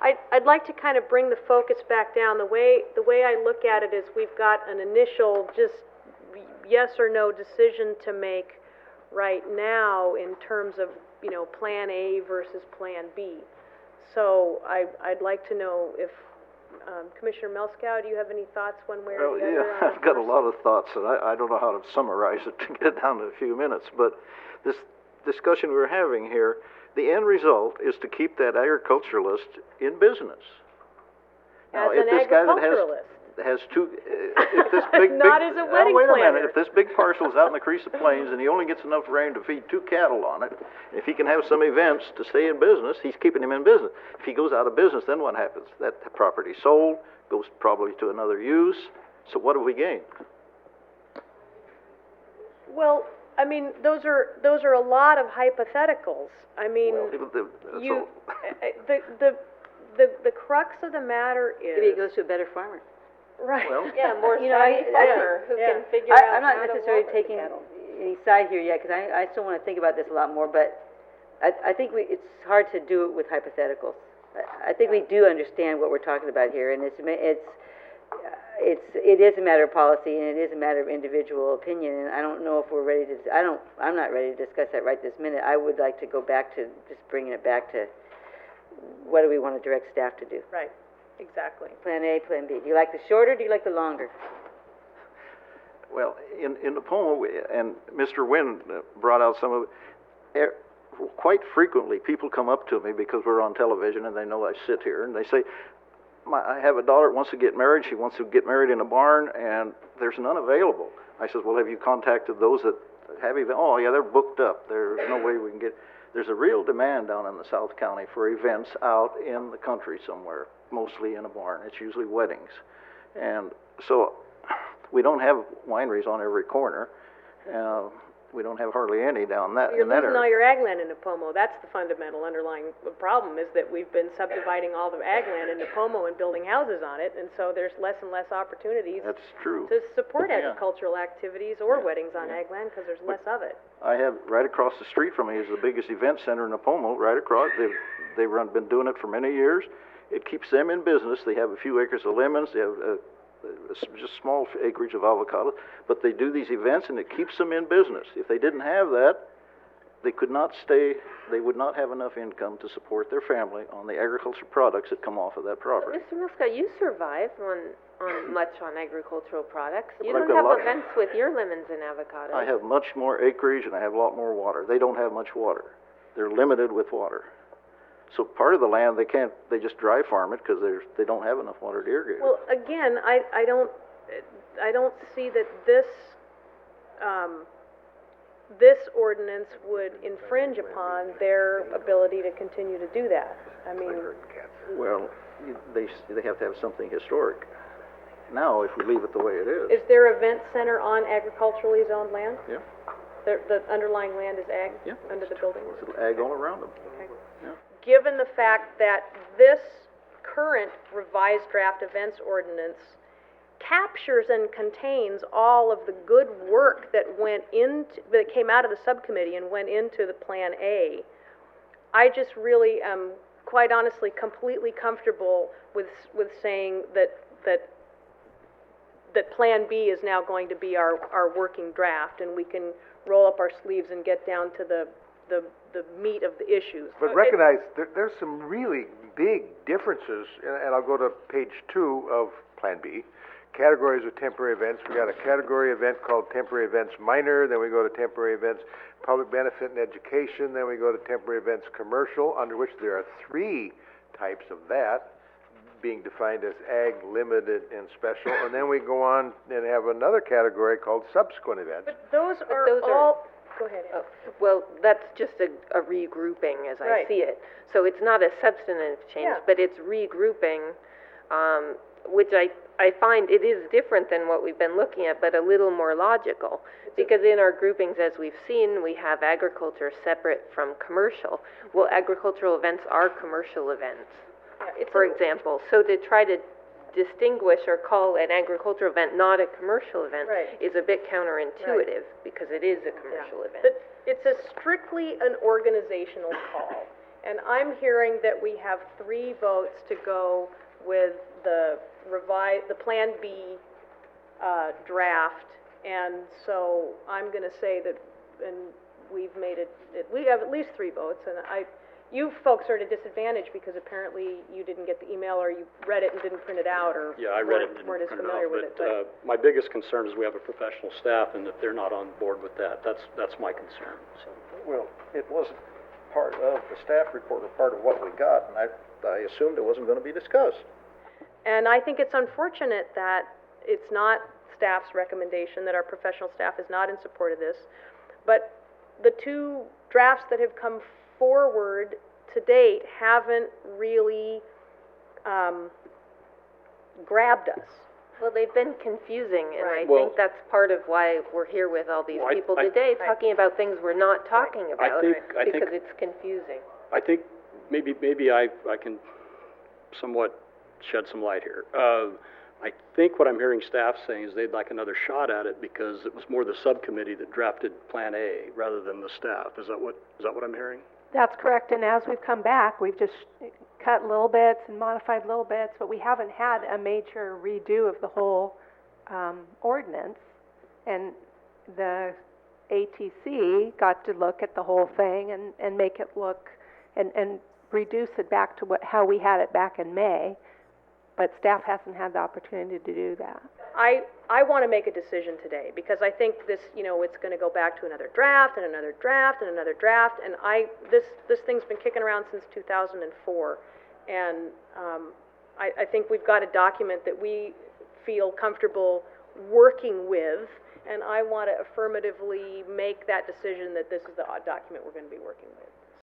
I'd like to kind of bring the focus back down. The way I look at it is we've got an initial just yes or no decision to make right now in terms of, you know, Plan A versus Plan B. So I'd like to know if, Commissioner Melskow, do you have any thoughts one way or the other? Yeah, I've got a lot of thoughts, and I don't know how to summarize it to get it down to a few minutes, but this discussion we're having here, the end result is to keep that agriculturalist in business. Now, As an agriculturalist. Has two, if this big, Not as a wedding wait a planner. minute, if this big parcel's out in the Crease of Plains and he only gets enough rain to feed 2 cattle on it, if he can have some events to stay in business, he's keeping him in business. If he goes out of business, then what happens? That property sold, goes probably to another use, so what do we gain? Well, I mean, those are a lot of hypotheticals. I mean, the crux of the matter is... Maybe he goes to a better farmer. Right. Well, yeah, more savvy farmer who can figure out I'm not how to necessarily walk taking the cattle. any side here yet, because I still want to think about this a lot more, but I think it's hard to do it with hypotheticals. I think we do understand what we're talking about here, and it is a matter of policy, and it is a matter of individual opinion, and I don't know if we're ready to, I'm not ready to discuss that right this minute. I would like to go back to just bringing it back to what do we want to direct staff to do. Right, exactly. Plan A, Plan B. Do you like the shorter, do you like the longer? Well, in the poem, and Mr. Wynn brought out some of it, quite frequently people come up to me because we're on television and they know I sit here, and they say, I have a daughter that wants to get married. She wants to get married in a barn, and there's none available. I said, well, have you contacted those that have events? Oh, yeah, they're booked up. There's no way we can get... There's a real demand down in the South County for events out in the country somewhere, mostly in a barn. It's usually weddings. And so we don't have wineries on every corner. We don't have hardly any down that You're in that losing area. all your ag land in Napomo. That's the fundamental underlying problem, is that we've been subdividing all the ag land in Napomo and building houses on it, and so there's less and less opportunities That's true. to support agricultural activities or weddings on ag land because there's less of it. I have right across the street from me is the biggest event center in Napomo. Right across, they've been doing it for many years. It keeps them in business. They have a few acres of lemons. They have just small acreage of avocado, but they do these events and it keeps them in business. If they didn't have that, they could not stay. They would not have enough income to support their family on the agricultural products that come off of that property. Mr. Milska, you survive on much on agricultural products. You Well, I've don't got a have lot- events with your lemons and avocados. I have much more acreage and I have a lot more water. They don't have much water. They're limited with water. So part of the land they just dry farm it because they don't have enough water to irrigate it. Well, again, I don't see that this ordinance would infringe upon their ability to continue to do that. I mean, Well, they have to have something historic. Now, if we leave it the way it is their event center on agriculturally zoned land? Yeah. The underlying land is ag? Yeah. Under the building? It's ag all around them. Okay. Yeah. Given the fact that this current revised draft events ordinance captures and contains all of the good work that came out of the subcommittee and went into the Plan A, I just really am, quite honestly, completely comfortable with saying that Plan B is now going to be our working draft, and we can roll up our sleeves and get down to the meat of the issues. But recognize there's some really big differences, and I'll go to page 2 of Plan B. Categories of temporary events. We got a category event called temporary events minor, then we go to temporary events public benefit and education, then we go to temporary events commercial, under which there are 3 types of that, being defined as ag, limited, and special, and then we go on and have another category called subsequent events. But those are all... Go ahead, Ann. Well, that's just a regrouping as I see it. So it's not a substantive change, but it's regrouping, which I find it is different than what we've been looking at, but a little more logical. Because in our groupings, as we've seen, we have agriculture separate from commercial. Well, agricultural events are commercial events, for example. So to try to distinguish or call an agricultural event not a commercial event is a bit counterintuitive because it is a commercial event. But it's strictly an organizational call. And I'm hearing that we have 3 votes to go with the Plan B, draft. And so I'm gonna say that, and we have at least 3 votes, and you folks are at a disadvantage because apparently you didn't get the email, or you read it and didn't print it out, or Yeah, I read it and didn't weren't as print it familiar out, with it, but, my biggest concern is we have a professional staff, and if they're not on board with that, that's my concern, so. Well, it wasn't part of the staff report or part of what we got, and I assumed it wasn't gonna be discussed. And I think it's unfortunate that it's not staff's recommendation, that our professional staff is not in support of this. But the 2 drafts that have come forward to date haven't really, grabbed us. Well, they've been confusing, and I Well- think that's part of why we're here with all these Well, people I- today, talking about things we're not talking about, think- because it's confusing. I think maybe I can somewhat shed some light here. I think what I'm hearing staff saying is they'd like another shot at it because it was more the subcommittee that drafted Plan A rather than the staff. Is that what I'm hearing? That's correct, and as we've come back, we've just cut little bits and modified little bits, but we haven't had a major redo of the whole ordinance. And the ATC got to look at the whole thing and make it look, and reduce it back to how we had it back in May, but staff hasn't had the opportunity to do that. I want to make a decision today, because I think this, it's going to go back to another draft, and another draft, and another draft, and this thing's been kicking around since 2004, and I think we've got a document that we feel comfortable working with, and I want to affirmatively make that decision that this is the document we're going to be working with.